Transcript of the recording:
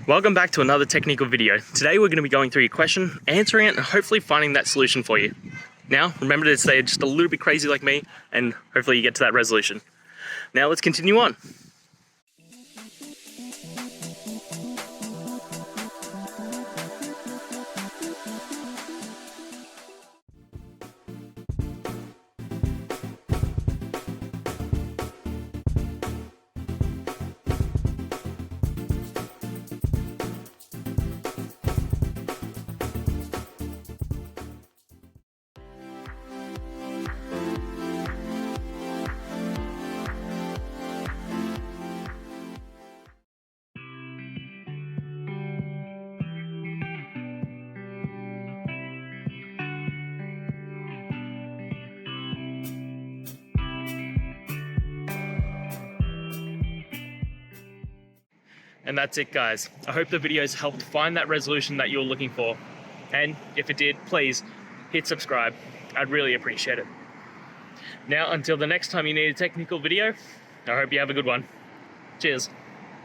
Welcome back to another technical video. Today we're going to be going through your question, answering it, and hopefully finding that solution for you. Now, remember to stay just a little bit crazy like me, and hopefully you get to that resolution. Now let's continue on. And that's it, guys. I hope the videos helped find that resolution that you're looking for. And if it did, please hit subscribe. I'd really appreciate it. Now, until the next time you need a technical video, I hope you have a good one. Cheers.